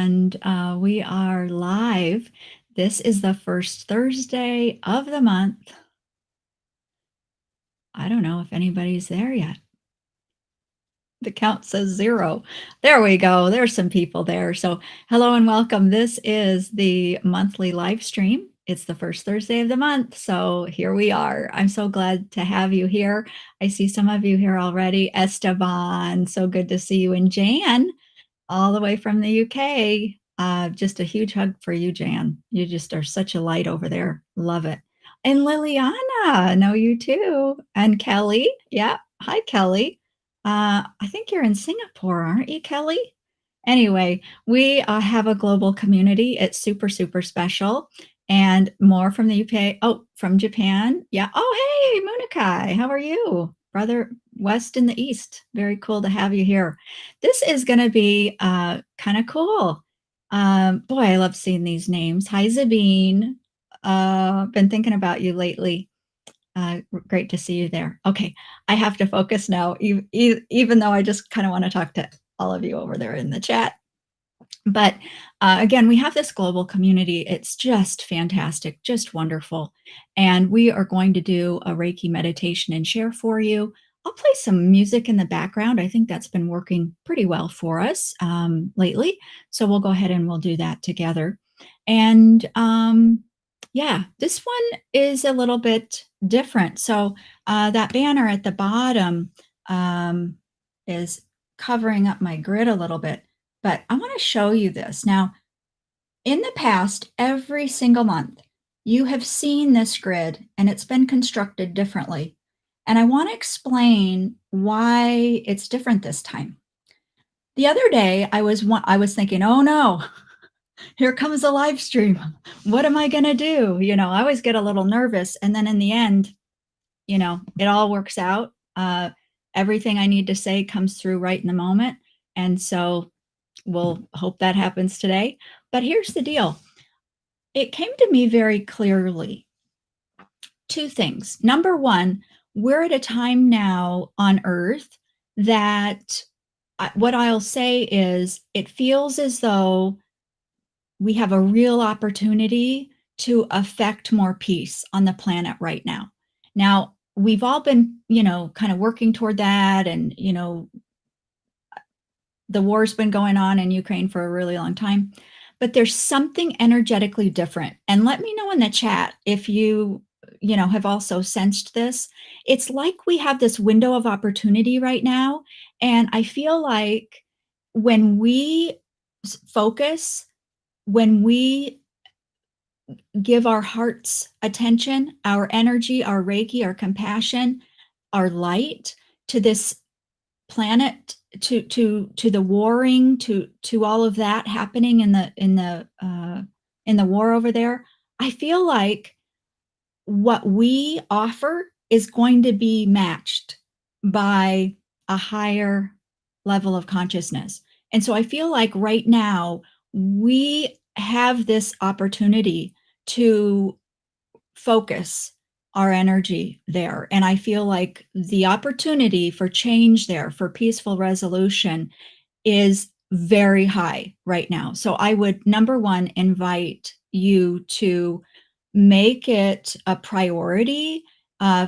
and we are live. This is the first Thursday of the month. I don't know if anybody's there yet. The count says 0. There we go. There's some people there. So hello and welcome. This is the monthly live stream. It's the first Thursday of the month. So here we are. I'm so glad to have you here. I see some of you here already. Esteban, so good to see you. And Jan, all the way from the UK. Just a huge hug for you, Jan. You just are such a light over there. Love it. And Liliana, know you too. And Kelly. Yeah. Hi, Kelly. I think you're in Singapore, aren't you, Kelly? Anyway, we have a global community. It's super, super special. And more from the UK. Oh, from Japan. Yeah. Oh, hey, Munikai. How are you? Brother West in the East. Very cool to have you here. This is going to be kind of cool. Boy, I love seeing these names. Hi, Zabine. Been thinking about you lately. Great to see you there. Okay, I have to focus now, even though I just kind of want to talk to all of you over there in the chat. But again, we have this global community. It's just fantastic, just wonderful. And we are going to do a Reiki meditation and share for you. I'll play some music in the background. I think that's been working pretty well for us lately. So we'll go ahead and we'll do that together. And yeah, this one is a little bit different. So that banner at the bottom is covering up my grid a little bit. But I want to show you this. Now, in the past, every single month, you have seen this grid and it's been constructed differently. And I want to explain why it's different this time. The other day, I was thinking, oh no, here comes a live stream. What am I going to do? You know, I always get a little nervous. And then in the end, you know, it all works out. Everything I need to say comes through right in the moment. And so we'll hope that happens today. But here's the deal. It came to me very clearly. Two things. Number one, we're at a time now on Earth that what I'll say is it feels as though we have a real opportunity to affect more peace on the planet right now. Now, we've all been, you know, kind of working toward that, and, you know, the war's been going on in Ukraine for a really long time, but there's something energetically different. And let me know in the chat if you know, have also sensed this. It's like we have this window of opportunity right now. And I feel like when we focus, when we give our hearts attention, our energy, our Reiki, our compassion, our light to this planet, to the warring, to all of that happening in the war over there, I feel like what we offer is going to be matched by a higher level of consciousness. And so I feel like right now we have this opportunity to focus our energy there. And I feel like the opportunity for change there, for peaceful resolution, is very high right now. So I would, number one, invite you to make it a priority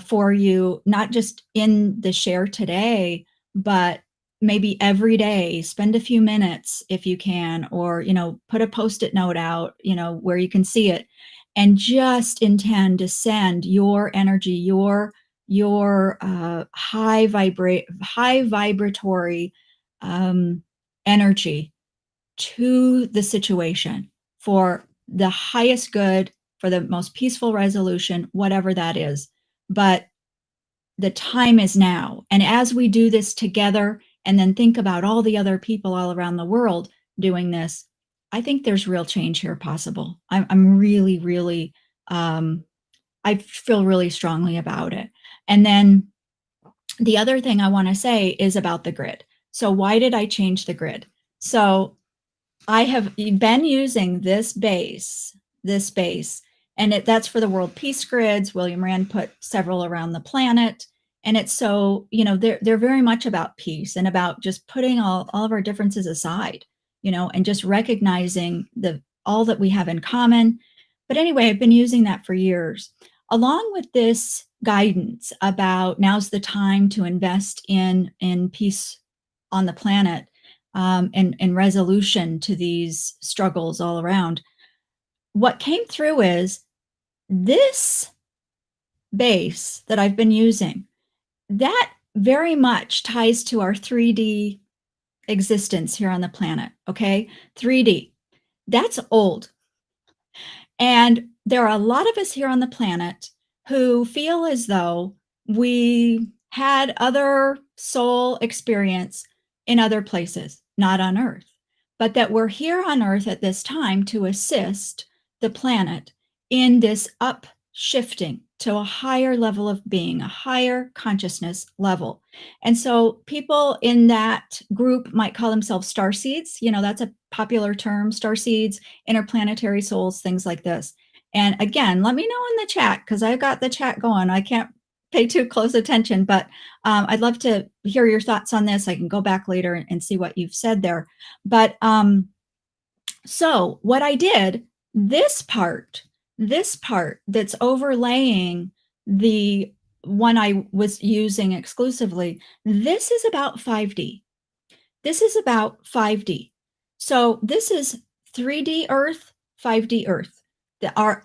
for you, not just in the share today, but maybe every day. Spend a few minutes if you can, or, you know, put a Post-it note out, you know, where you can see it, and just intend to send your energy, your high vibratory energy to the situation for the highest good, for the most peaceful resolution, whatever that is. But the time is now. And as we do this together, and then think about all the other people all around the world doing this, I think there's real change here possible. I'm really, really, I feel really strongly about it. And then the other thing I want to say is about the grid. So why did I change the grid? So I have been using this base, and that's for the World Peace Grids. William Rand put several around the planet. And it's so, you know, they're very much about peace and about just putting all of our differences aside, and just recognizing the all that we have in common. But anyway, I've been using that for years. Along with this guidance about now's the time to invest in peace on the planet, and resolution to these struggles all around. What came through is this base that I've been using, that very much ties to our 3D existence here on the planet, okay? 3D. That's old. And there are a lot of us here on the planet who feel as though we had other soul experience in other places, not on Earth, but that we're here on Earth at this time to assist the planet in this upshifting to a higher level of being, a higher consciousness level. And so people in that group might call themselves star seeds. That's a popular term, star seeds, interplanetary souls, things like this. And again, let me know in the chat because I've got the chat going. I can't pay too close attention, but I'd love to hear your thoughts on this. I can go back later and see what you've said there. But so what I did, this part that's overlaying the one I was using exclusively, this is about 5D. This is about 5D. So this is 3D Earth, 5D Earth. Our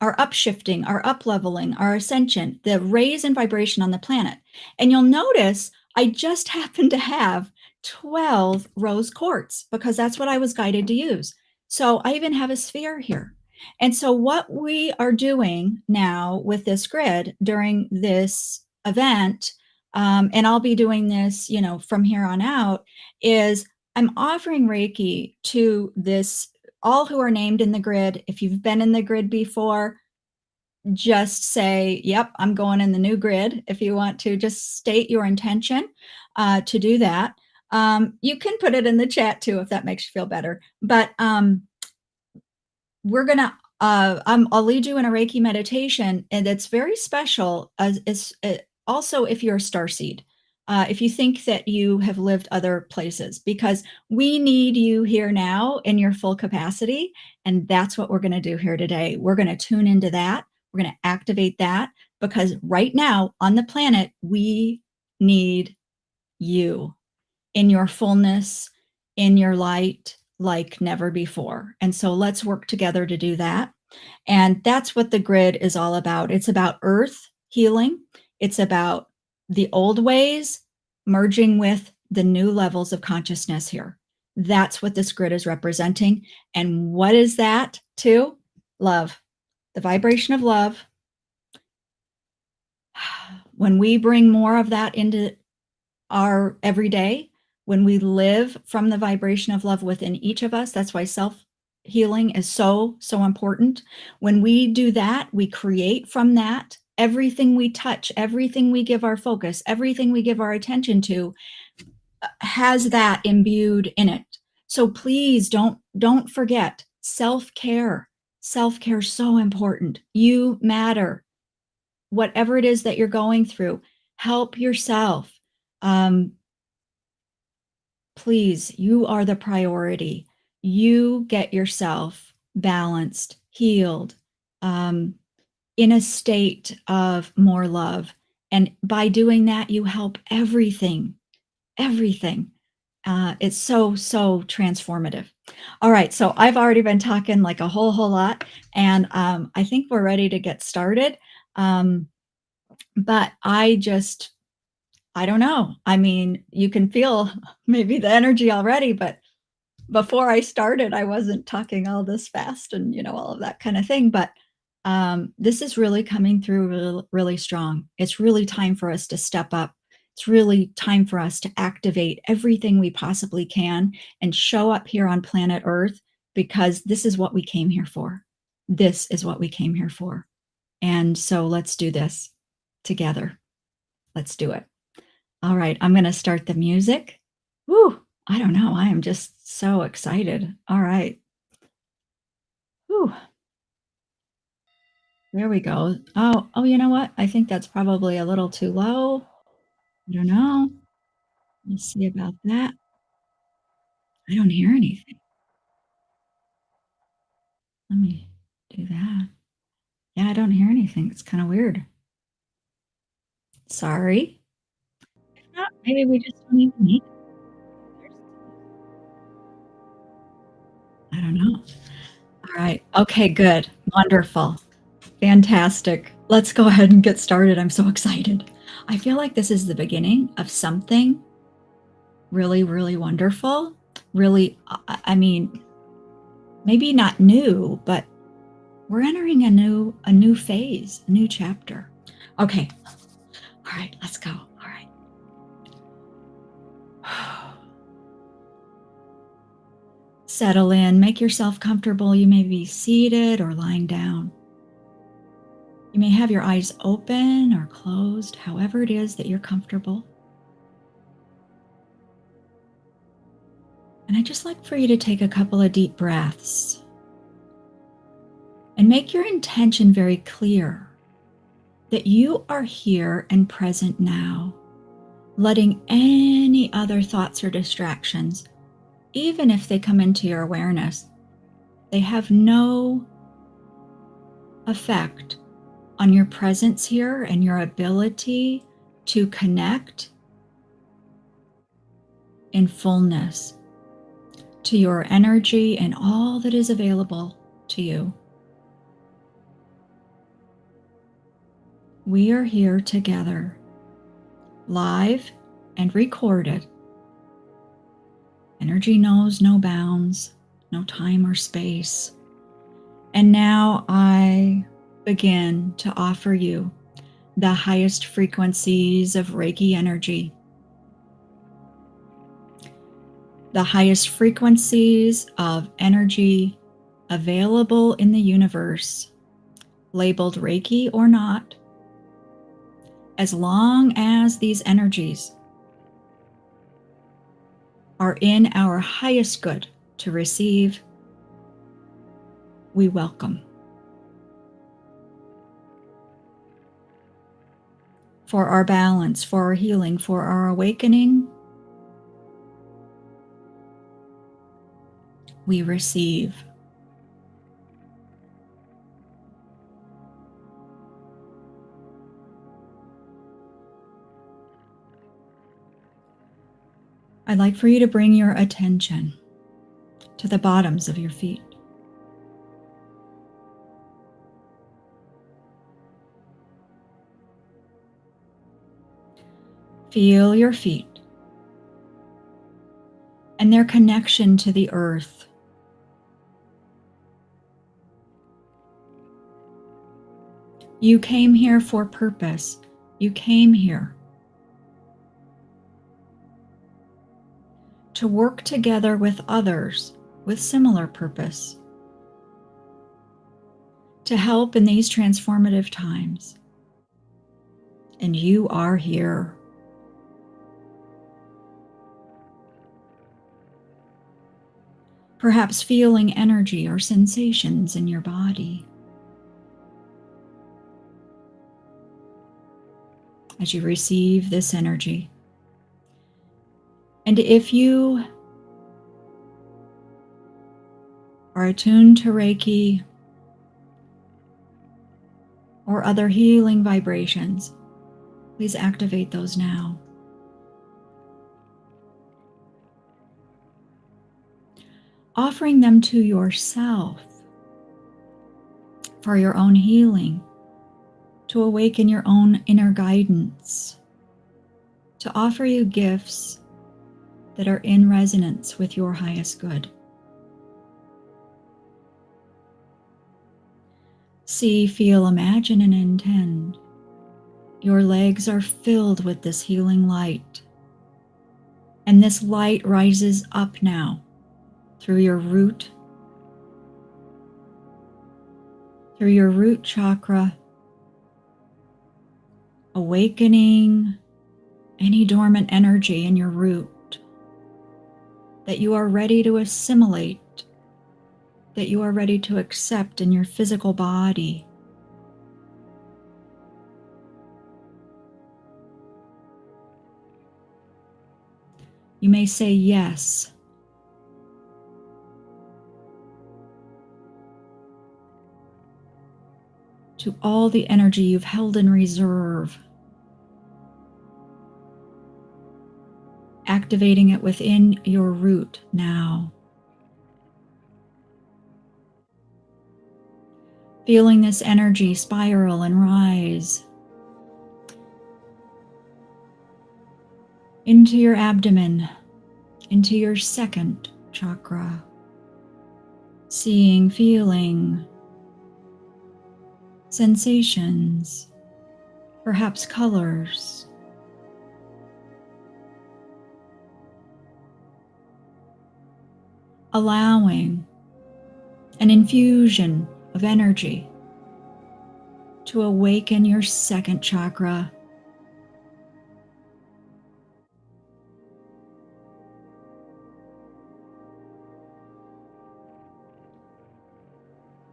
our upshifting, our upleveling, our ascension, the raise in vibration on the planet. And you'll notice I just happen to have 12 rose quartz because that's what I was guided to use. So I even have a sphere here. And so what we are doing now with this grid during this event, and I'll be doing this, from here on out, is I'm offering Reiki to this all who are named in the grid. If you've been in the grid before, just say, yep, I'm going in the new grid. If you want to just state your intention to do that. You can put it in the chat too, if that makes you feel better. But we're going to, I'll lead you in a Reiki meditation, and it's very special. Also, if you're a starseed, if you think that you have lived other places, because we need you here now in your full capacity. And that's what we're going to do here today. We're going to tune into that. We're going to activate that because right now on the planet, we need you in your fullness, in your light, like never before. And so let's work together to do that. And that's what the grid is all about. It's about earth healing. It's about the old ways merging with the new levels of consciousness here. That's what this grid is representing. And what is that too? Love, the vibration of love. When we bring more of that into our everyday, when we live from the vibration of love within each of us, that's why self-healing is so, so important. When we do that, we create from that. Everything we touch, everything we give our focus, everything we give our attention to has that imbued in it. So please don't forget self-care. Self-care is so important. You matter. Whatever it is that you're going through, help yourself. Please, you are the priority. You get yourself balanced, healed, in a state of more love. And by doing that, you help everything, everything. It's so, so transformative. All right, so I've already been talking like a whole lot, and I think we're ready to get started. But I don't know. I mean, you can feel maybe the energy already, but before I started, I wasn't talking all this fast and, all of that kind of thing. But this is really coming through really, really strong. It's really time for us to step up. It's really time for us to activate everything we possibly can and show up here on planet Earth, because this is what we came here for. This is what we came here for. And so let's do this together. Let's do it. All right, I'm going to start the music. Woo, I don't know. I am just so excited. All right. Woo. There we go. Oh, you know what? I think that's probably a little too low. I don't know. Let's see about that. I don't hear anything. Let me do that. Yeah, I don't hear anything. It's kind of weird. Sorry. If not, maybe we just don't even need it. I don't know. All right. Okay, good. Wonderful. Fantastic. Let's go ahead and get started. I'm so excited. I feel like this is the beginning of something really, really wonderful. Really, I mean, maybe not new, but we're entering a new phase, a new chapter. Okay. All right, let's go. All right. Settle in, make yourself comfortable. You may be seated or lying down. You may have your eyes open or closed, however it is that you're comfortable. And I'd just like for you to take a couple of deep breaths and make your intention very clear that you are here and present now, letting any other thoughts or distractions, even if they come into your awareness, they have no effect on your presence here and your ability to connect in fullness to your energy and all that is available to you. We are here together, live and recorded. Energy knows no bounds, no time or space. And now I begin to offer you the highest frequencies of Reiki energy, the highest frequencies of energy available in the universe, labeled Reiki or not. As long as these energies are in our highest good to receive, we welcome. For our balance, for our healing, for our awakening, we receive. I'd like for you to bring your attention to the bottoms of your feet. Feel your feet and their connection to the earth. You came here for purpose. You came here to work together with others with similar purpose, to help in these transformative times. And you are here. Perhaps feeling energy or sensations in your body. As you receive this energy. And if you are attuned to Reiki or other healing vibrations, please activate those now. Offering them to yourself for your own healing, to awaken your own inner guidance, to offer you gifts that are in resonance with your highest good. See, feel, imagine, and intend. Your legs are filled with this healing light. And this light rises up now through your root chakra, awakening any dormant energy in your root that you are ready to assimilate, that you are ready to accept in your physical body. You may say yes to all the energy you've held in reserve, activating it within your root now. Feeling this energy spiral and rise into your abdomen, into your second chakra. Seeing, feeling sensations, perhaps colors. Allowing an infusion of energy to awaken your second chakra.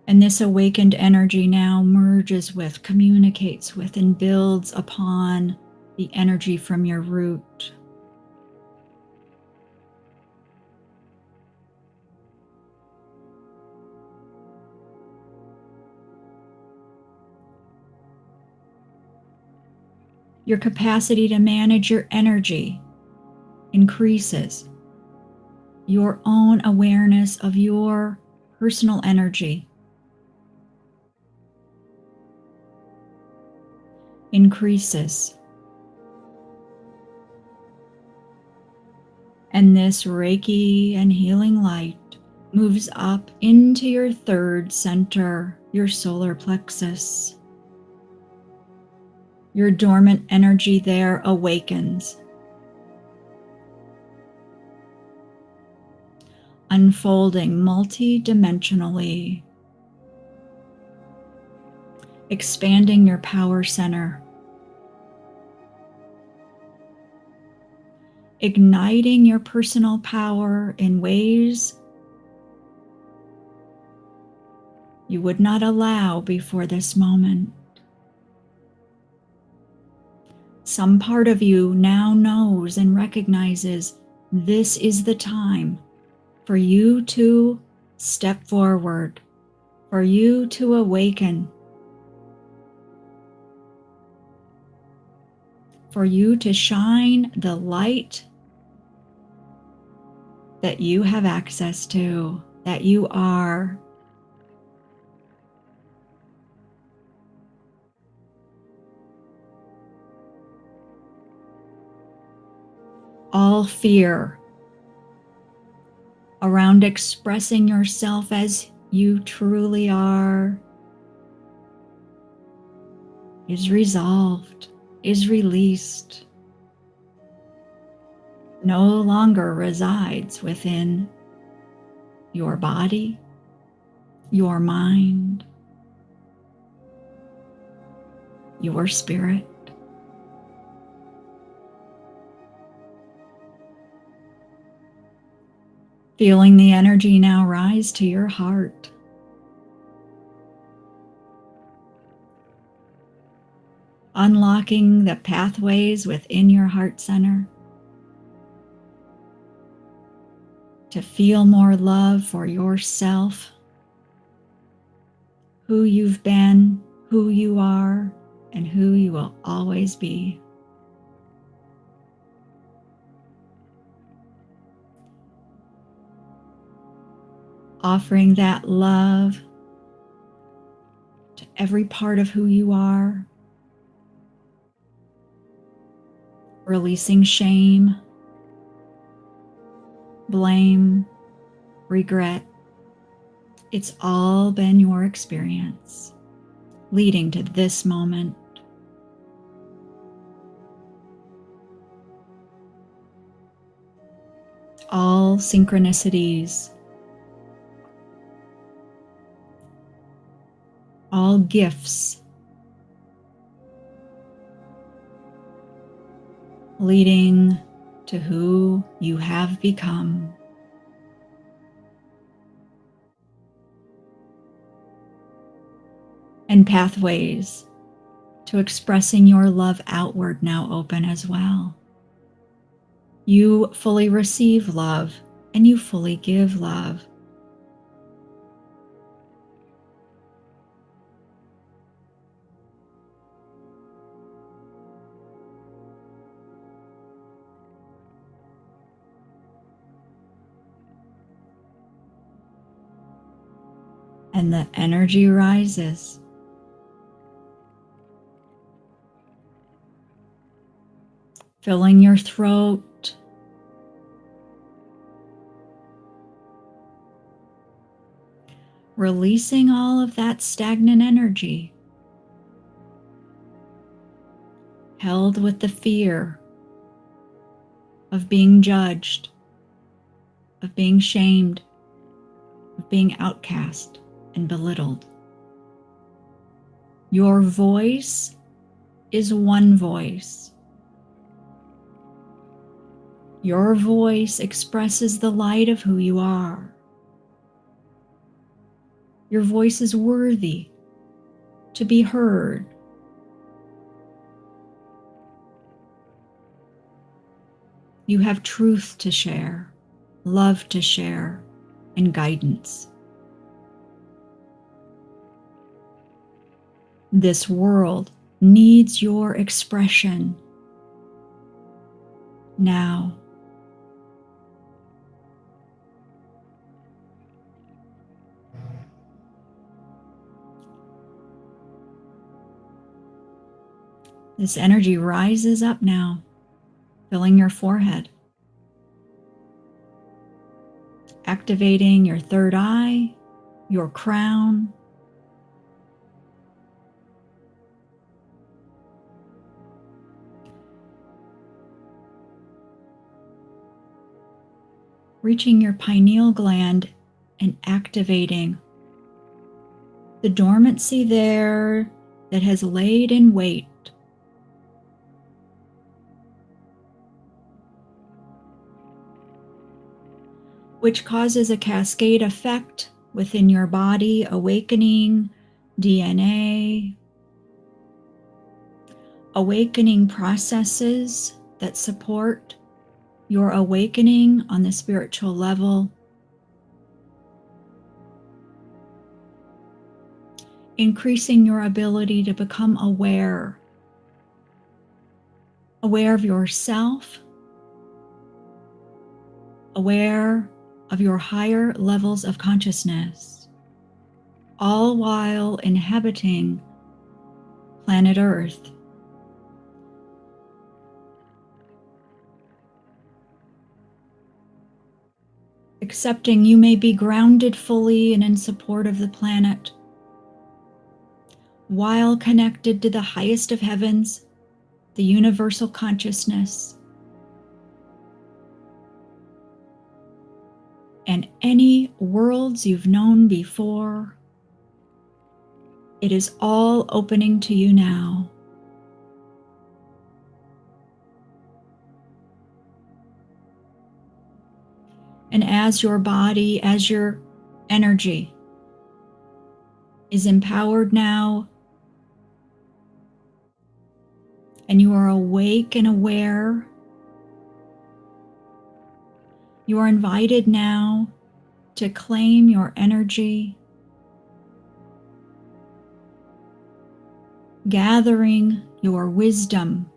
And this awakened energy now merges with, communicates with, and builds upon the energy from your root. Your capacity to manage your energy increases. Your own awareness of your personal energy increases. And this Reiki and healing light moves up into your third center, your solar plexus. Your dormant energy there awakens, unfolding multi-dimensionally, expanding your power center, igniting your personal power in ways you would not allow before this moment. Some part of you now knows and recognizes this is the time for you to step forward, for you to awaken, for you to shine the light that you have access to, that you are. All fear around expressing yourself as you truly are is resolved, is released, no longer resides within your body, your mind, your spirit. Feeling the energy now rise to your heart. Unlocking the pathways within your heart center to feel more love for yourself, who you've been, who you are, and who you will always be. Offering that love to every part of who you are, releasing shame, blame, regret. It's all been your experience leading to this moment. All synchronicities, all gifts leading to who you have become. And pathways to expressing your love outward now open as well. You fully receive love and you fully give love. And the energy rises. Filling your throat. Releasing all of that stagnant energy. Held with the fear of being judged, of being shamed, of being outcast and belittled. Your voice is one voice. Your voice expresses the light of who you are. Your voice is worthy to be heard. You have truth to share, love to share, and guidance. This world needs your expression now. This energy rises up now, filling your forehead, activating your third eye, your crown, reaching your pineal gland and activating the dormancy there that has laid in wait. Which causes a cascade effect within your body, awakening DNA, awakening processes that support your awakening on the spiritual level, increasing your ability to become aware of yourself, aware of your higher levels of consciousness, all while inhabiting planet Earth. Accepting you may be grounded fully and in support of the planet, while connected to the highest of heavens, the universal consciousness, and any worlds you've known before. It is all opening to you now. And as your body, as your energy is empowered now, and you are awake and aware, you are invited now to claim your energy, gathering your wisdom,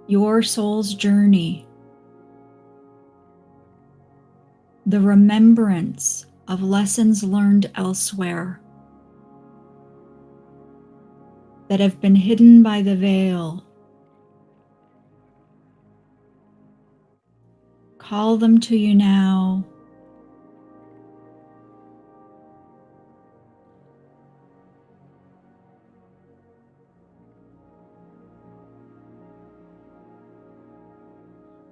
your soul's journey, the remembrance of lessons learned elsewhere that have been hidden by the veil. Call them to you now.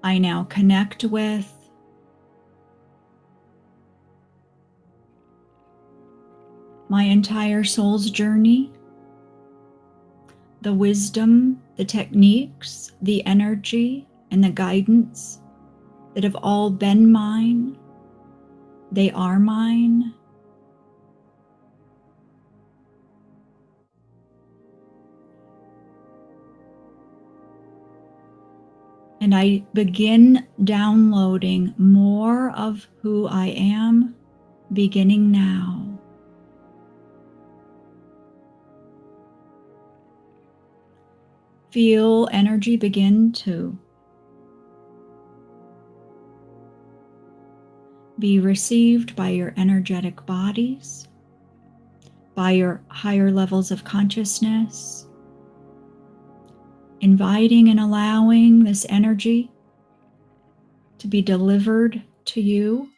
I now connect with my entire soul's journey, the wisdom, the techniques, the energy, and the guidance that have all been mine. They are mine. And I begin downloading more of who I am, beginning now. Feel energy begin to be received by your energetic bodies, by your higher levels of consciousness, inviting and allowing this energy to be delivered to you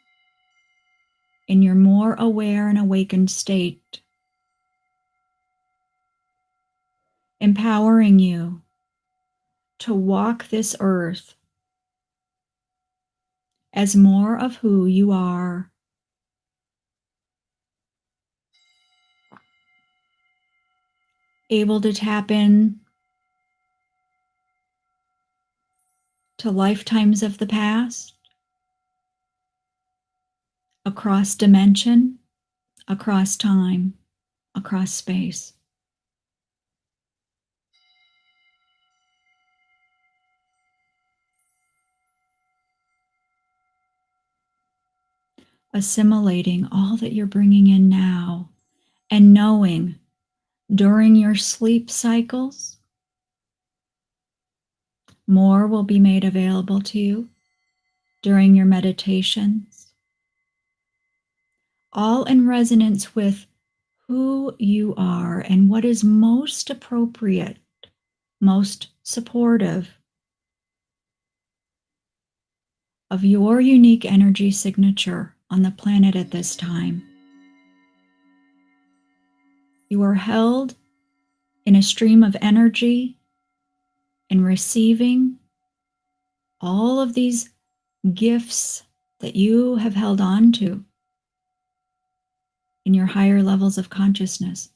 in your more aware and awakened state, empowering you to walk this earth as more of who you are, able to tap in to lifetimes of the past, across dimension, across time, across space. Assimilating all that you're bringing in now and knowing during your sleep cycles, more will be made available to you during your meditations, all in resonance with who you are and what is most appropriate, most supportive of your unique energy signature on the planet at this time. You are held in a stream of energy and receiving all of these gifts that you have held on to in your higher levels of consciousness.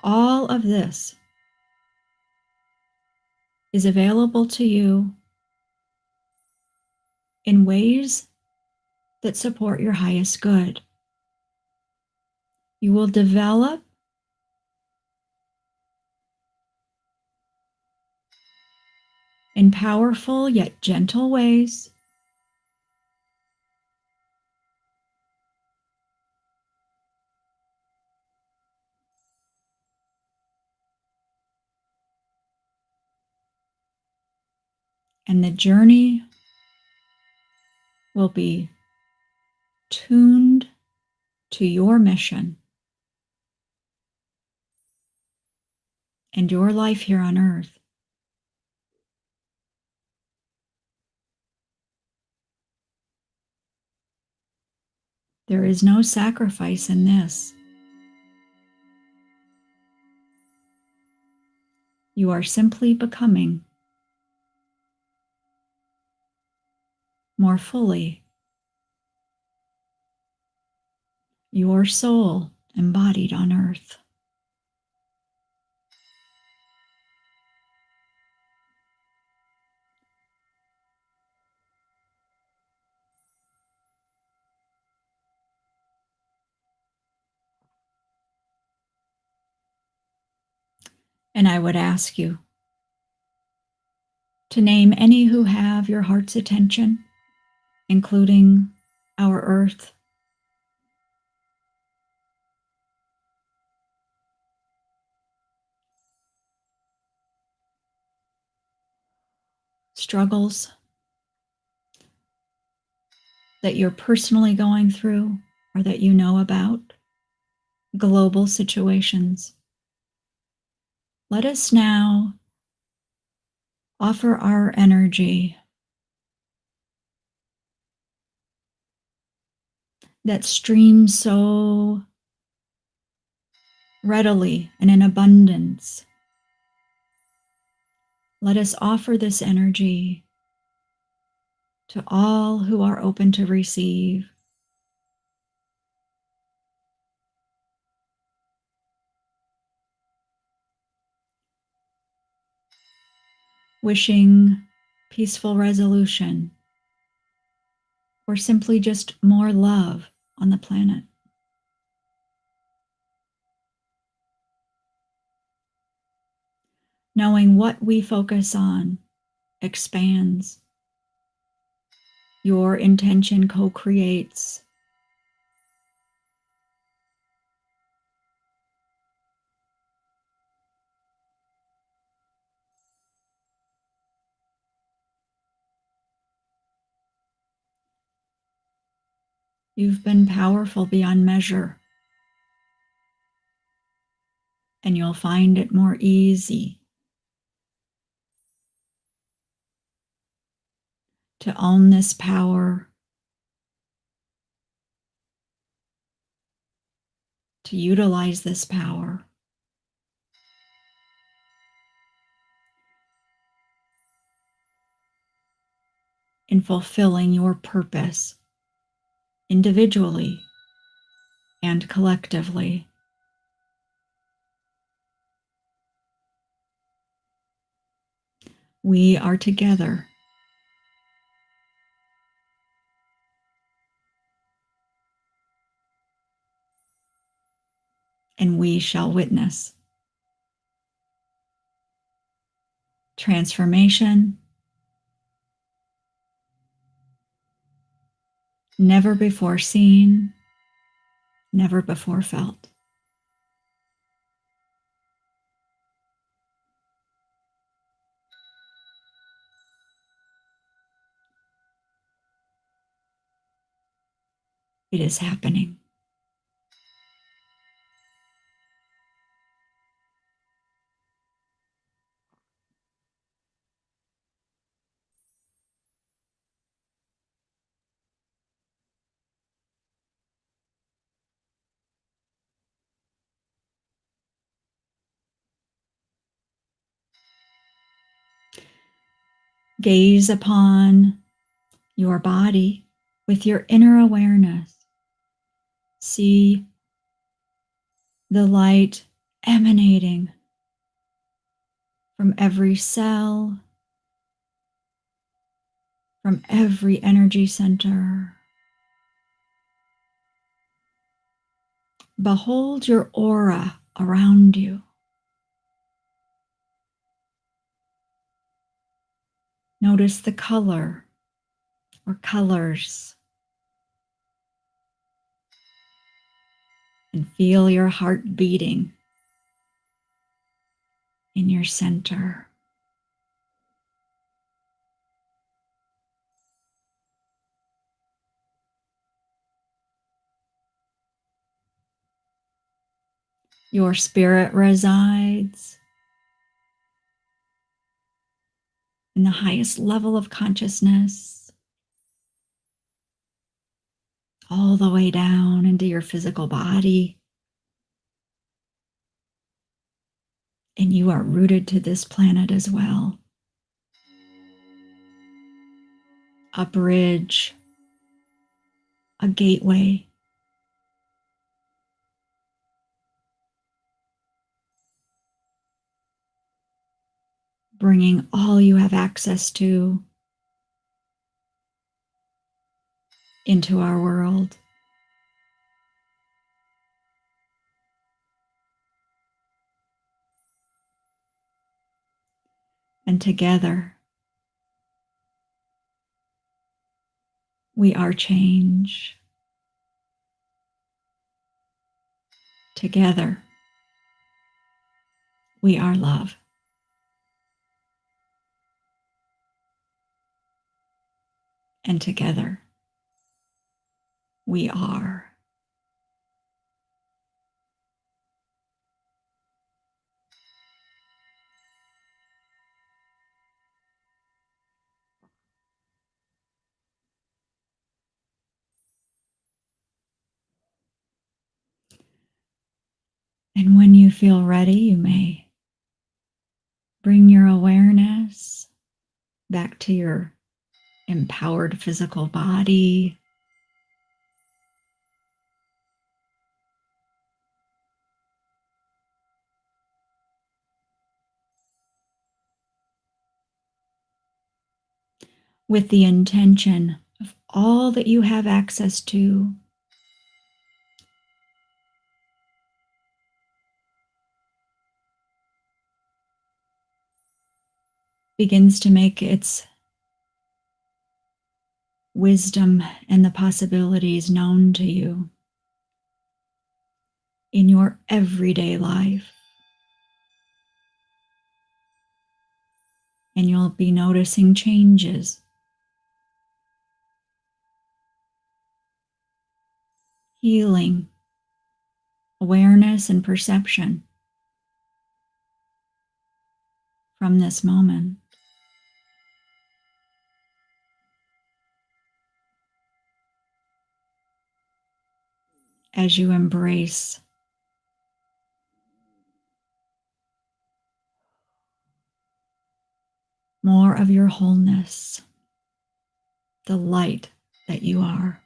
All of this is available to you in ways that support your highest good. You will develop in powerful yet gentle ways and the journey will be tuned to your mission and your life here on earth. There is no sacrifice in this. You are simply becoming more fully your soul embodied on earth. And I would ask you to name any who have your heart's attention, including our earth, struggles that you're personally going through or that you know about, global situations. Let us now offer our energy that streams so readily and in abundance. Let us offer this energy to all who are open to receive. Wishing peaceful resolution or simply just more love on the planet. Knowing what we focus on expands. Your intention co-creates. You've been powerful beyond measure, and you'll find it more easy to own this power, to utilize this power in fulfilling your purpose individually and collectively. We are together. And we shall witness transformation never before seen, never before felt. It is happening. Gaze upon your body with your inner awareness. See the light emanating from every cell, from every energy center. Behold your aura around you. Notice the color or colors, and feel your heart beating in your center. Your spirit resides in the highest level of consciousness, all the way down into your physical body. And you are rooted to this planet as well. A bridge, a gateway, bringing all you have access to into our world. And together, we are change. Together, we are love. And together, we are. And when you feel ready, you may bring your awareness back to your empowered physical body. With the intention of all that you have access to begins to make its wisdom and the possibilities known to you in your everyday life. And you'll be noticing changes. healing, awareness, and perception from this moment as you embrace more of your wholeness, the light that you are.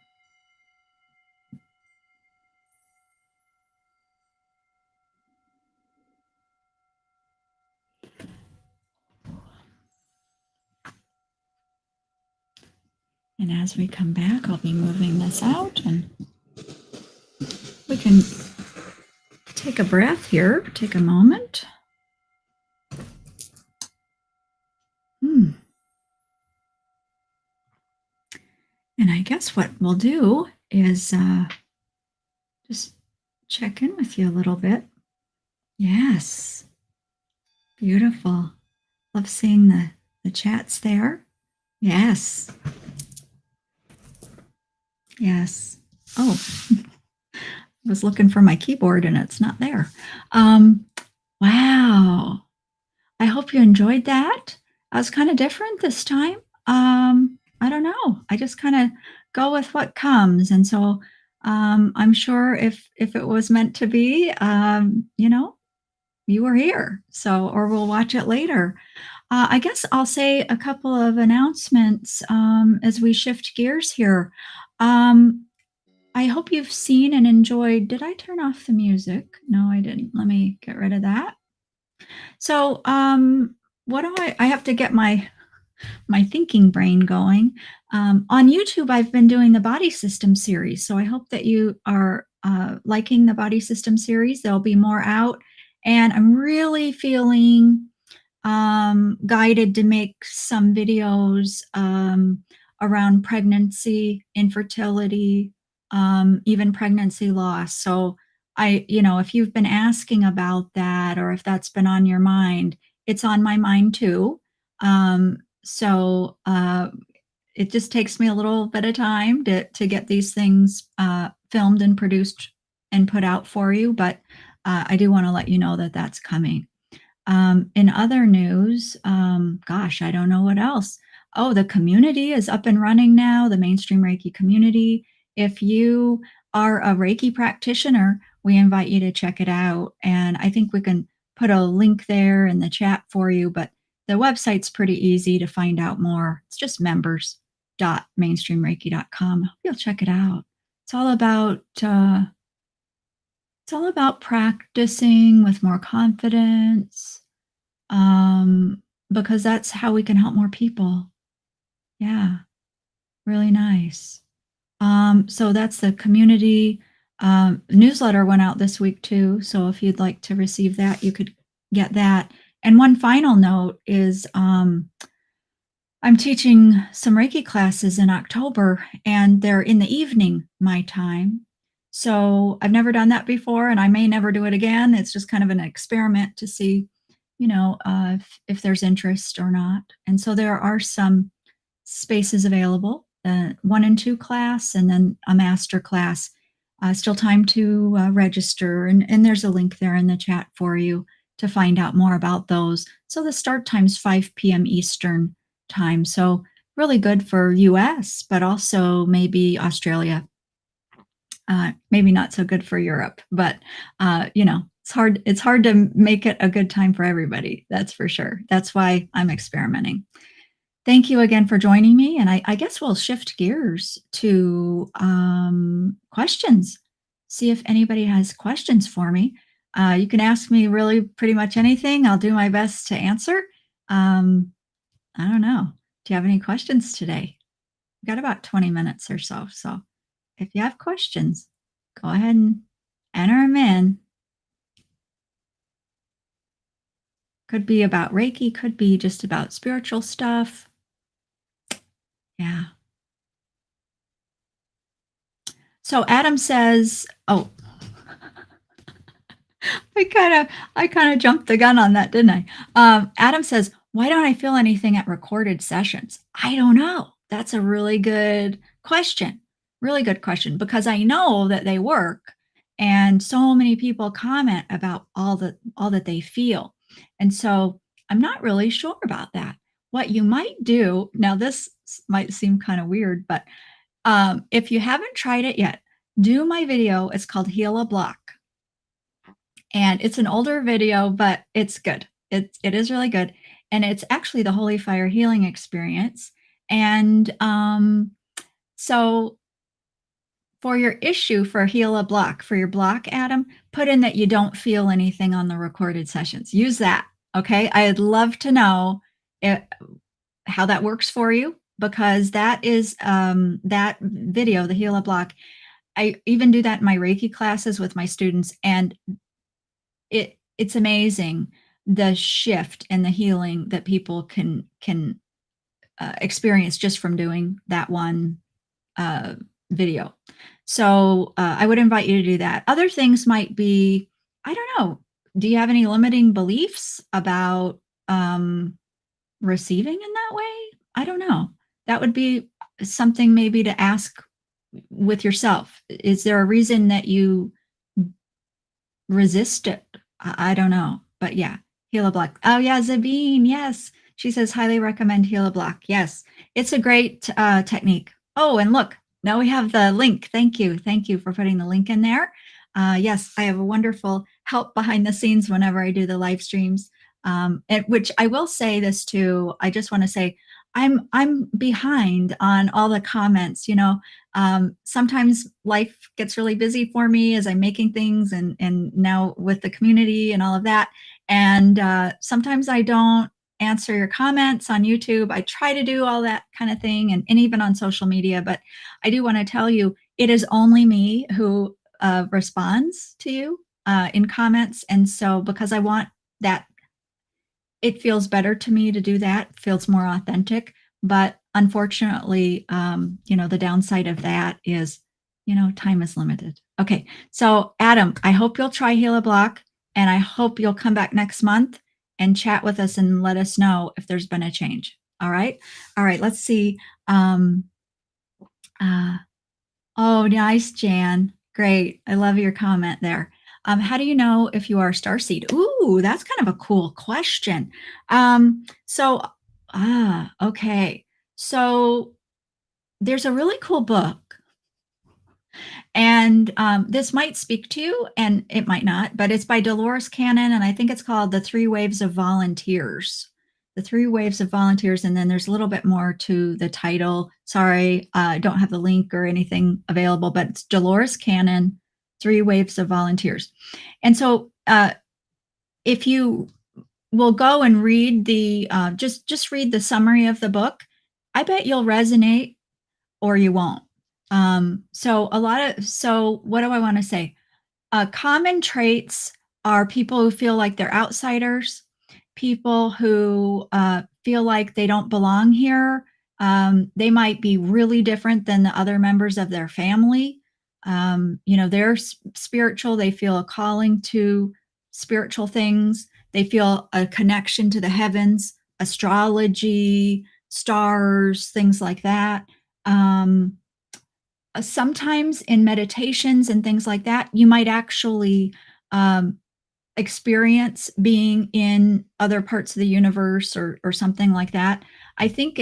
And as we come back, I'll be moving this out and we can take a breath here, take a moment. And I guess what we'll do is just check in with you a little bit. Yes, beautiful. Love seeing the chats there. Yes, yes. Oh, I was looking for my keyboard and it's not there. Wow. I hope you enjoyed that. I was kind of different this time. I don't know. I just kind of go with what comes, and so I'm sure if it was meant to be, you were here. So, or we'll watch it later. I guess I'll say a couple of announcements as we shift gears here. Um, I hope you've seen and enjoyed. Did I turn off the music? No, I didn't. Let me get rid of that. So, what do I have to get my thinking brain going. On YouTube, I've been doing the body system series. So I hope that you are liking the body system series. There'll be more out. And I'm really feeling guided to make some videos around pregnancy, infertility, even pregnancy loss. So if you've been asking about that or if that's been on your mind, it's on my mind too. So it just takes me a little bit of time to get these things filmed and produced and put out for you. But I do want to let you know that that's coming. In other news, gosh, I don't know what else. Oh, the community is up and running now, the mainstream Reiki community. If you are a Reiki practitioner, we invite you to check it out. And I think we can put a link there in the chat for you, but the website's pretty easy to find out more. It's just members.mainstreamreiki.com. You'll check it out. It's all about practicing with more confidence, because that's how we can help more people. Yeah, really nice. So that's the community newsletter went out this week too. So if you'd like to receive that, you could get that. And one final note is I'm teaching some Reiki classes in October, and they're in the evening, my time. So I've never done that before, and I may never do it again. It's just kind of an experiment to see, if there's interest or not. And so there are some spaces available, 1 and 2 class, and then a master class. Still time to register, and there's a link there in the chat for you to find out more about those. So the start time's 5 p.m. Eastern time. So really good for US, but also maybe Australia. Maybe not so good for Europe, but it's hard to make it a good time for everybody. That's for sure. That's why I'm experimenting. Thank you again for joining me. And I guess we'll shift gears to questions. See if anybody has questions for me. You can ask me really pretty much anything. I'll do my best to answer. I don't know. Do you have any questions today? We've got about 20 minutes or so. So if you have questions, go ahead and enter them in. Could be about Reiki, could be just about spiritual stuff. Yeah. So Adam says, oh, I kind of jumped the gun on that, didn't I? Adam says, why don't I feel anything at recorded sessions? I don't know. That's a really good question. Really good question, because I know that they work, and so many people comment about all that they feel. And so I'm not really sure about that. What you might do, now this might seem kind of weird, but if you haven't tried it yet, do my video. It's called Heal a Block. And it's an older video, but it's good. It is really good. And it's actually the Holy Fire Healing Experience. And so for your issue for Heal a Block, for your block, Adam, put in that you don't feel anything on the recorded sessions. Use that. Okay. I'd love to know it, how that works for you, because that is that video, the Heal a Block. I even do that in my Reiki classes with my students, and it's amazing the shift and the healing that people can experience just from doing that one uh, video. So I would invite you to do that. Other things might be, I don't know. Do you have any limiting beliefs about receiving in that way? I don't know. That would be something maybe to ask with yourself. Is there a reason that you resist it? I don't know. But yeah, Heal a Block. Oh yeah, Zabine, yes. She says highly recommend Heal a Block. Yes, it's a great technique. Oh, and look, now we have the link. Thank you. Thank you for putting the link in there. Yes, I have a wonderful help behind the scenes whenever I do the live streams. Which I will say this too. I just want to say I'm behind on all the comments. Sometimes life gets really busy for me as I'm making things, and now with the community and all of that. And sometimes I don't answer your comments on YouTube. I try to do all that kind of thing, and even on social media. But I do want to tell you, it is only me who responds to you in comments. And so because I want that, it feels better to me to do that, feels more authentic. But unfortunately, the downside of that is, time is limited. Okay, so Adam, I hope you'll try Heal a Block, and I hope you'll come back next month and chat with us and let us know if there's been a change. All right, let's see. Oh, nice, Jan. Great. I love your comment there. How do you know if you are a starseed? Ooh, that's kind of a cool question. Okay. So there's a really cool book, and this might speak to you and it might not, but it's by Dolores Cannon, and I think it's called The Three Waves of Volunteers. The Three Waves of Volunteers, and then there's a little bit more to the title. Sorry, I don't have the link or anything available, but it's Dolores Cannon, Three Waves of Volunteers. And so if you will go and read the, just read the summary of the book, I bet you'll resonate or you won't. So what do I want to say? Common traits are people who feel like they're outsiders, people who feel like they don't belong here. They might be really different than the other members of their family. They're spiritual. They feel a calling to spiritual things. They feel a connection to the heavens, astrology, stars, things like that. Sometimes in meditations and things like that, you might actually experience being in other parts of the universe or something like that. I think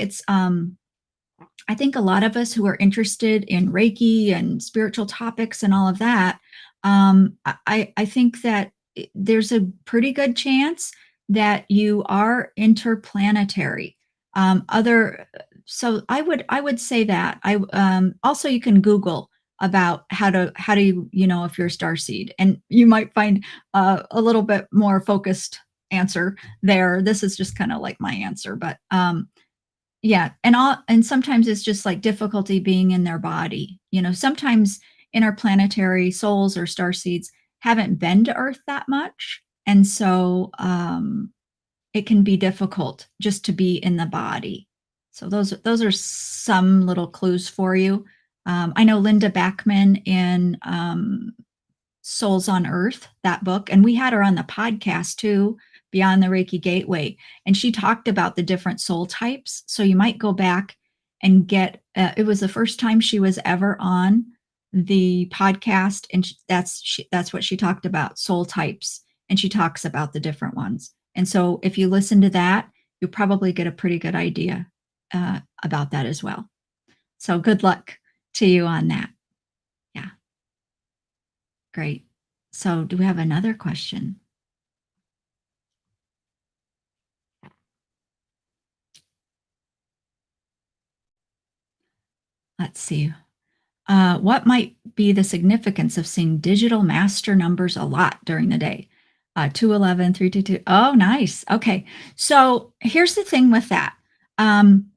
I think a lot of us who are interested in Reiki and spiritual topics and all of that, I think that there's a pretty good chance that you are interplanetary. Other So I would say that. I Also, you can Google about how do you know if you're a starseed, and you might find a little bit more focused answer there. This is just kind of like my answer, but yeah, and sometimes it's just like difficulty being in their body. Sometimes interplanetary souls or starseeds haven't been to Earth that much, and so it can be difficult just to be in the body. So those are some little clues for you. I know Linda Backman in Souls on Earth, that book, and we had her on the podcast too, Beyond the Reiki Gateway, and she talked about the different soul types. So you might go back and get it was the first time she was ever on the podcast, and that's what she talked about, soul types, and she talks about the different ones. And so if you listen to that, you'll probably get a pretty good idea about that as well. So good luck to you on that. Yeah, great. So do we have another question? Let's see. What might be the significance of seeing digital master numbers a lot during the day? 211, Oh, nice. Okay. So here's the thing with that. Um,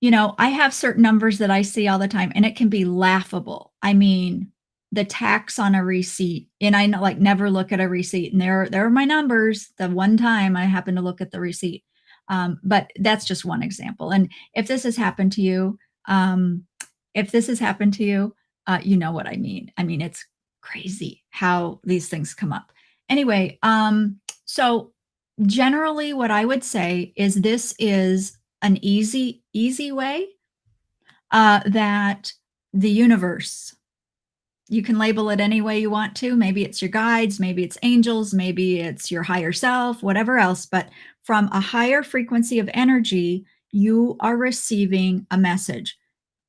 I have certain numbers that I see all the time, and it can be laughable. I mean, the tax on a receipt, and I know, like, never look at a receipt, and there are my numbers. The one time I happen to look at the receipt, but that's just one example. And if this has happened to you, um, if this has happened to you, you know what I mean. I mean, it's crazy how these things come up. Anyway, so generally, what I would say is this is an easy way that the universe, you can label it any way you want to. Maybe it's your guides, maybe it's angels, maybe it's your higher self, whatever else. But from a higher frequency of energy, you are receiving a message.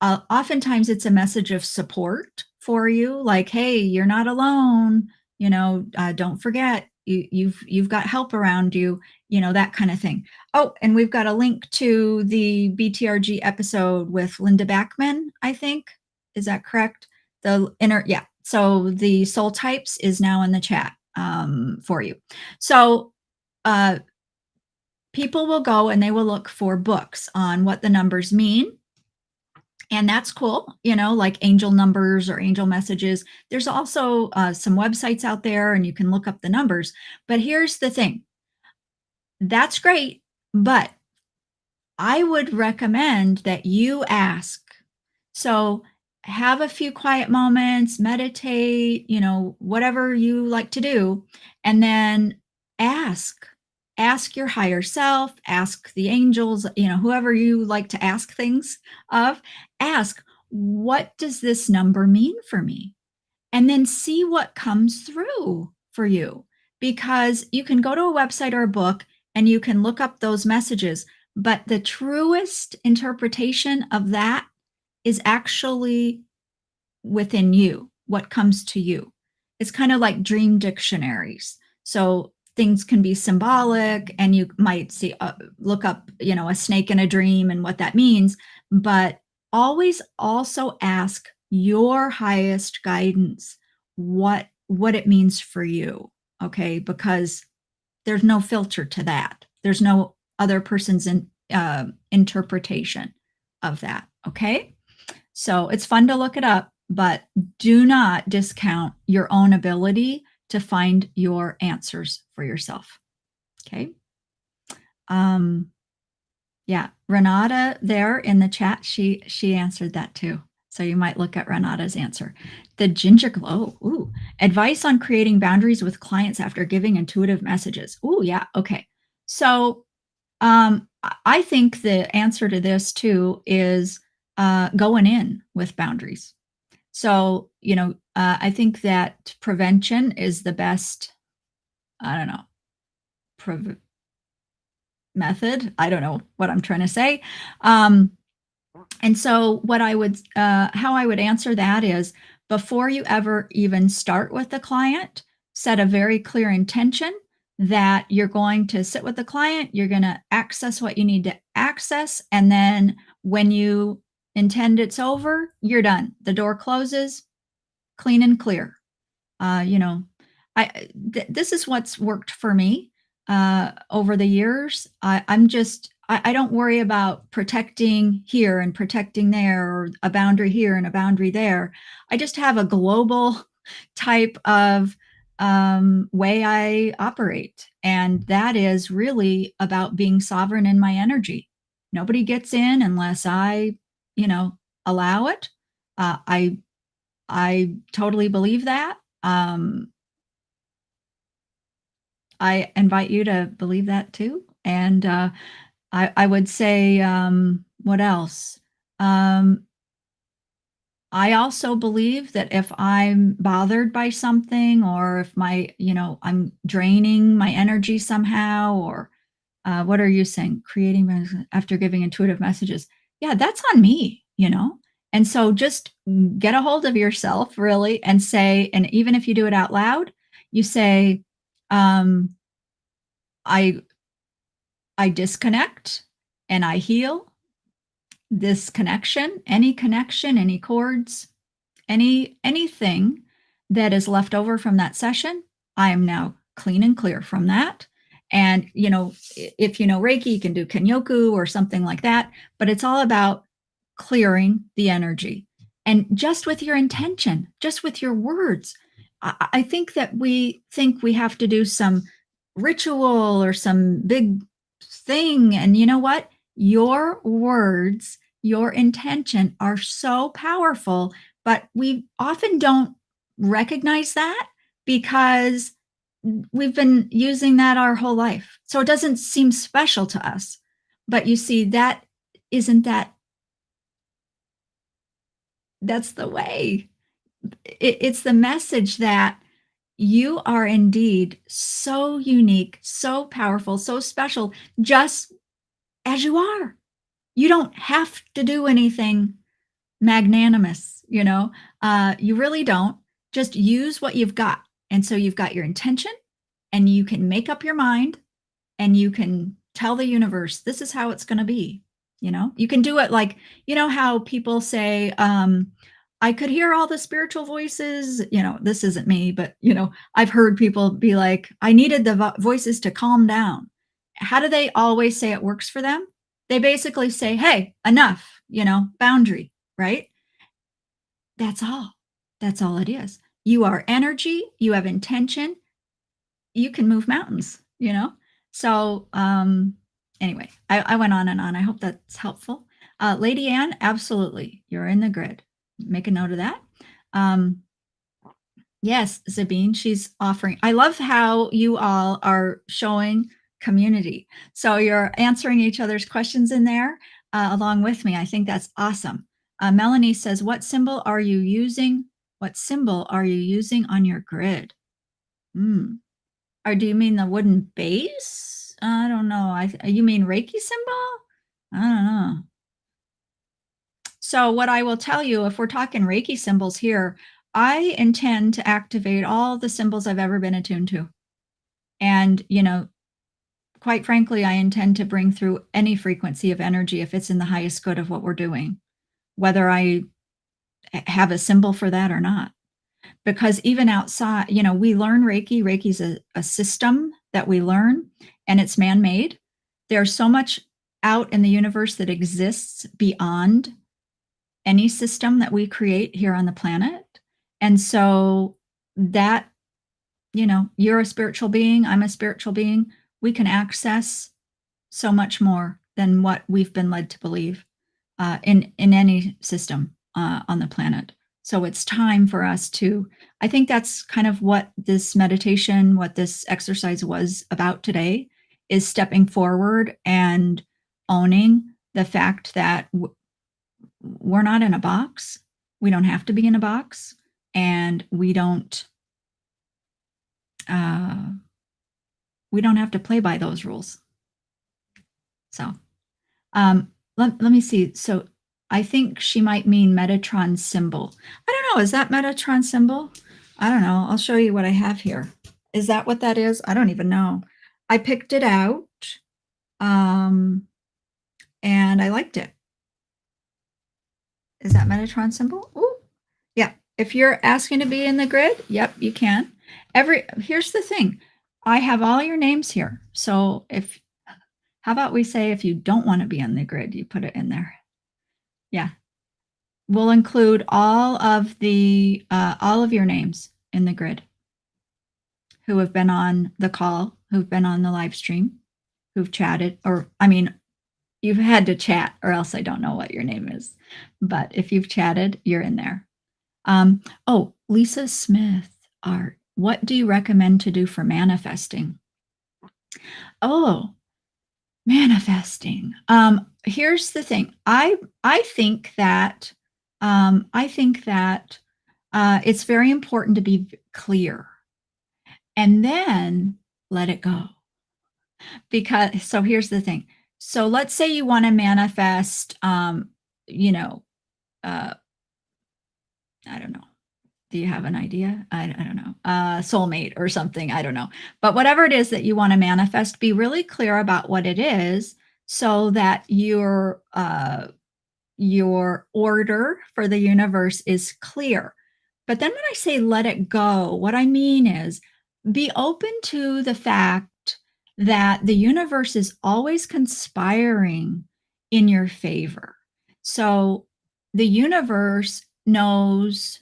Oftentimes, it's a message of support for you, like, "Hey, you're not alone. Don't forget you've got help around you." That kind of thing. Oh, and we've got a link to the BTRG episode with Linda Backman, I think. Is that correct? Yeah. So the soul types is now in the chat for you. So uh, people will go and they will look for books on what the numbers mean. And that's cool, like angel numbers or angel messages. There's also some websites out there and you can look up the numbers. But here's the thing, that's great. But I would recommend that you ask. So have a few quiet moments, meditate, whatever you like to do, and then ask. Ask your higher self, ask the angels, whoever you like to ask things of, ask, what does this number mean for me? And then see what comes through for you. Because you can go to a website or a book and you can look up those messages, but the truest interpretation of that is actually within you, what comes to you. It's kind of like dream dictionaries. So things can be symbolic, and you might see, look up, a snake in a dream and what that means. But always also ask your highest guidance what it means for you. Okay, because there's no filter to that. There's no other person's interpretation of that. Okay. So it's fun to look it up, but do not discount your own ability to find your answers for yourself. Okay. Um, yeah, Renata there in the chat, she answered that too. So you might look at Renata's answer. The ginger glow. Ooh, advice on creating boundaries with clients after giving intuitive messages. Ooh, yeah. Okay. So I think the answer to this too is going in with boundaries. So, I think that prevention is the best, I don't know, method. I don't know what I'm trying to say. Um, and so how I would answer that is, before you ever even start with the client, set a very clear intention that you're going to sit with the client, you're going to access what you need to access. And then when you intend it's over, you're done. The door closes, clean and clear. Uh, you know, this is what's worked for me over the years. I don't worry about protecting here and protecting there, or a boundary here and a boundary there. I just have a global type of way I operate, and that is really about being sovereign in my energy. Nobody gets in unless I, allow it. I totally believe that. I invite you to believe that too. And I would say, what else? Um, I also believe that if I'm bothered by something or if I'm draining my energy somehow, or what are you saying? Creating after giving intuitive messages. Yeah, that's on me. And so just get a hold of yourself really and say, and even if you do it out loud, you say, um, I I disconnect and I heal this connection, any cords, anything that is left over from that session. I am now clean and clear from that. And if you know Reiki, you can do Kenyoku or something like that, but it's all about clearing the energy. And just with your intention, just with your words. I think that we think we have to do some ritual or some big thing. And you know what? Your words, your intention are so powerful, but we often don't recognize that because we've been using that our whole life. So it doesn't seem special to us. But you see, isn't that's the way. It's the message that you are indeed so unique, so powerful, so special, just as you are. You don't have to do anything magnanimous. You really don't. Just use what you've got. And so you've got your intention, and you can make up your mind, and you can tell the universe, this is how it's going to be. You can do it like, how people say, I could hear all the spiritual voices. This isn't me, but, I've heard people be like, I needed the voices to calm down. How do they always say it works for them? They basically say, hey, enough, boundary, right? That's all. That's all it is. You are energy, you have intention, you can move mountains. So, anyway, I went on and on. I hope that's helpful. Lady Anne, absolutely. You're in the grid. Make a note of that. Um, yes, Zabine, she's offering. I love how you all are showing community. So you're answering each other's questions in there along with me. I think that's awesome. Melanie says, what symbol are you using? What symbol are you using on your grid? Hmm. Or do you mean the wooden base? I don't know. You mean Reiki symbol? I don't know. So what I will tell you, if we're talking Reiki symbols here, I intend to activate all the symbols I've ever been attuned to. And, quite frankly, I intend to bring through any frequency of energy if it's in the highest good of what we're doing, whether I have a symbol for that or not. Because even outside, we learn Reiki. Reiki's a system that we learn, and it's man-made. There's so much out in the universe that exists beyond any system that we create here on the planet. And so that, you're a spiritual being, I'm a spiritual being, we can access so much more than what we've been led to believe in any system on the planet. So it's time for us to, I think that's kind of what this meditation, what this exercise was about today, is stepping forward and owning the fact that we're not in a box. We don't have to be in a box, and uh, we don't have to play by those rules. So let me see. So I think she might mean Metatron symbol. I don't know. Is that Metatron symbol? I don't know. I'll show you what I have here. Is that what that is? I don't even know. I picked it out, and I liked it. Is that Metatron symbol? Ooh, yeah. If you're asking to be in the grid, yep, you can. Here's the thing. I have all your names here. So how about we say if you don't want to be on the grid, you put it in there. Yeah. We'll include all of your names in the grid who have been on the call, who've been on the live stream, who've chatted, or I mean, you've had to chat or else I don't know what your name is. But if you've chatted, you're in there. Lisa Smith art. What do you recommend to do for manifesting? Oh, Manifesting. Here's the thing. I think that it's very important to be clear and then let it go. Because so here's the thing. So let's say you want to manifest, you know, uh, I don't know. Do you have an idea? I don't know. Soulmate or something. I don't know. But whatever it is that you want to manifest, be really clear about what it is so that your order for the universe is clear. But then when I say let it go, what I mean is be open to the fact that the universe is always conspiring in your favor. So the universe knows,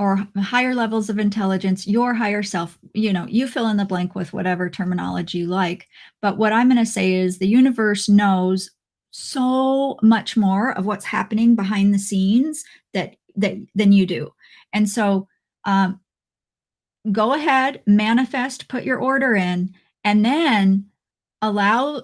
or higher levels of intelligence, your higher self, you fill in the blank with whatever terminology you like. But what I'm going to say is the universe knows so much more of what's happening behind the scenes that than you do. And so go ahead, manifest, put your order in, and then allow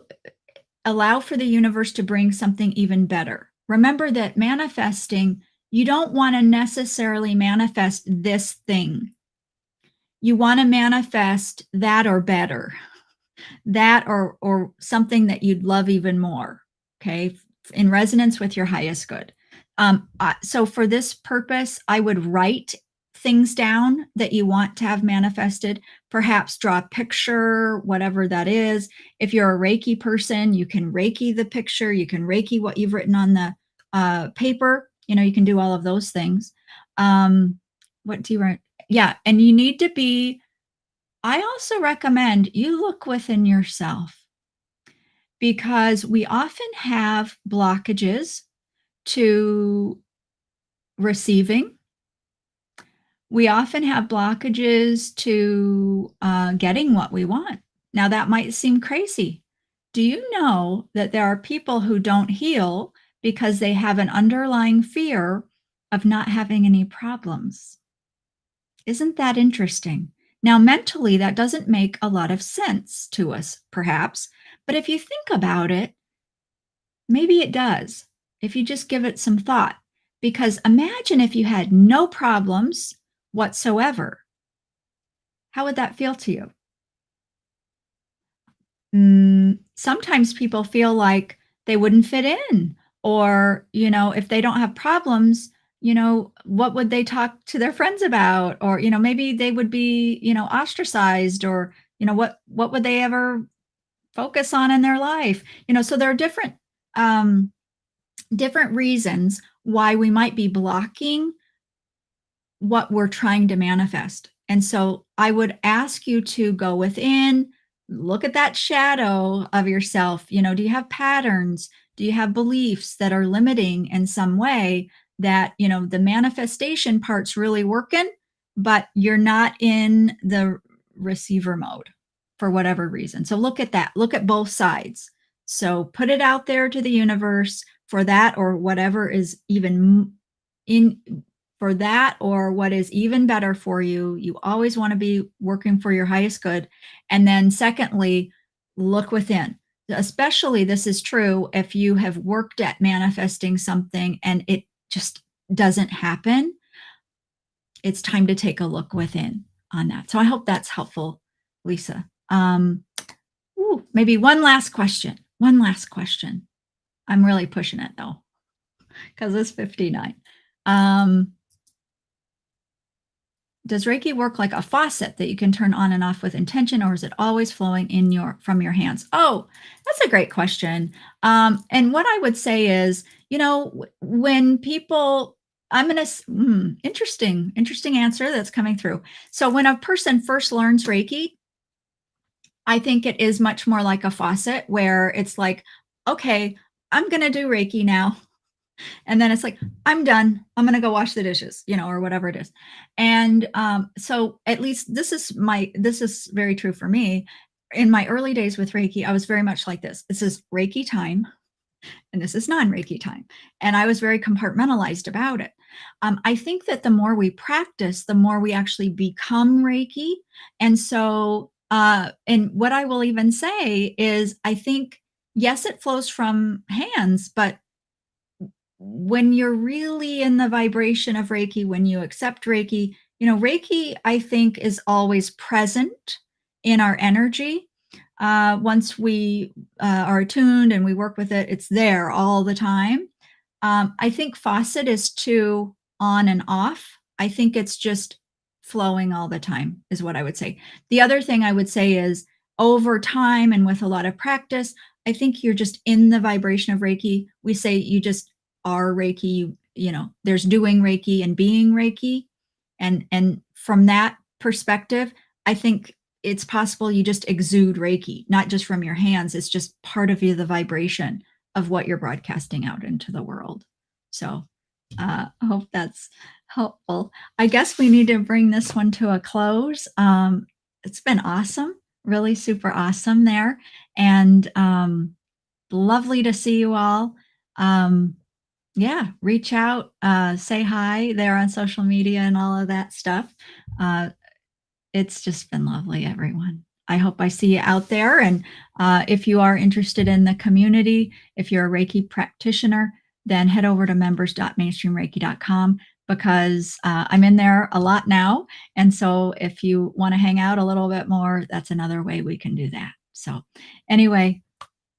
for the universe to bring something even better. Remember that manifesting, you don't want to necessarily manifest this thing. You want to manifest that or better, that or something that you'd love even more. Okay, in resonance with your highest good. So for this purpose, I would write things down that you want to have manifested. Perhaps draw a picture, whatever that is. If you're a Reiki person, you can Reiki the picture. You can Reiki what you've written on the paper. You can do all of those things. What do you write? Yeah, and you need to be. I also recommend you look within yourself because we often have blockages to receiving. We often have blockages to getting what we want. Now, that might seem crazy. Do you know that there are people who don't heal because they have an underlying fear of not having any problems? Isn't that interesting? Now, mentally, that doesn't make a lot of sense to us, perhaps, but if you think about it, maybe it does, if you just give it some thought. Because imagine if you had no problems whatsoever. How would that feel to you? Sometimes people feel like they wouldn't fit in, or, if they don't have problems, what would they talk to their friends about? Or, maybe they would be, ostracized, or, what would they ever focus on in their life? So there are different reasons why we might be blocking what we're trying to manifest. And so I would ask you to go within, look at that shadow of yourself. Do you have patterns? Do you have beliefs that are limiting in some way that, the manifestation part's really working, but you're not in the receiver mode for whatever reason? So look at that. Look at both sides. So put it out there to the universe for that, or whatever is even in for that, or what is even better for you. You always want to be working for your highest good. And then secondly, look within. Especially this is true if you have worked at manifesting something and it just doesn't happen. It's time to take a look within on that. So I hope that's helpful, Lisa. Maybe one last question. One last question. I'm really pushing it though, because it's 59. Does Reiki work like a faucet that you can turn on and off with intention, or is it always flowing from your hands? Oh, that's a great question. And what I would say is, when people, interesting answer that's coming through. So when a person first learns Reiki, I think it is much more like a faucet where it's like, okay, I'm going to do Reiki now. And then it's like, I'm done. I'm going to go wash the dishes, or whatever it is. And so at least this is very true for me. In my early days with Reiki, I was very much like this. This is Reiki time and this is non-Reiki time. And I was very compartmentalized about it. I think that the more we practice, the more we actually become Reiki. And so, and what I will even say is, I think Yes, it flows from hands, but when you're really in the vibration of Reiki, when you accept Reiki, Reiki, I think, is always present in our energy. Once we are attuned and we work with it, it's there all the time. I think faucet is too on and off. I think it's just flowing all the time, is what I would say. The other thing I would say is over time and with a lot of practice, I think you're just in the vibration of Reiki. We say you just are Reiki. There's doing Reiki and being Reiki. And from that perspective, I think it's possible you just exude Reiki, not just from your hands. It's just part of you, the vibration of what you're broadcasting out into the world. So I hope that's helpful. I guess we need to bring this one to a close. It's been awesome, really super awesome there. And lovely to see you all. Yeah, reach out, say hi there on social media and all of that stuff. Uh, it's just been lovely, everyone. I hope I see you out there. And if you are interested in the community, if you're a Reiki practitioner, then head over to members.mainstreamreiki.com because I'm in there a lot now. And so if you want to hang out a little bit more, that's another way we can do that. So, anyway,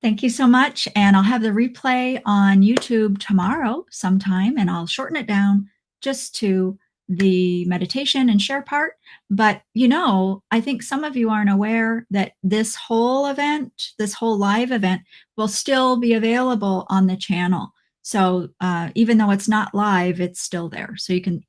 thank you so much. And I'll have the replay on YouTube tomorrow sometime, and I'll shorten it down just to the meditation and share part. But, I think some of you aren't aware that this whole event, this whole live event, will still be available on the channel. So even though it's not live, it's still there. So you can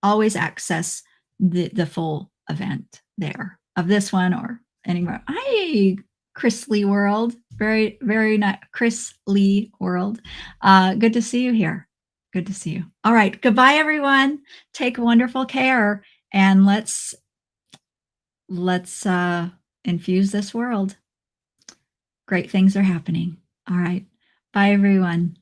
always access the full event there of this one or anywhere. Hi, Chris Lee World. Very, very nice. Chris Lee World. Good to see you here. Good to see you. All right. Goodbye, everyone. Take wonderful care, and let's infuse this world. Great things are happening. All right. Bye, everyone.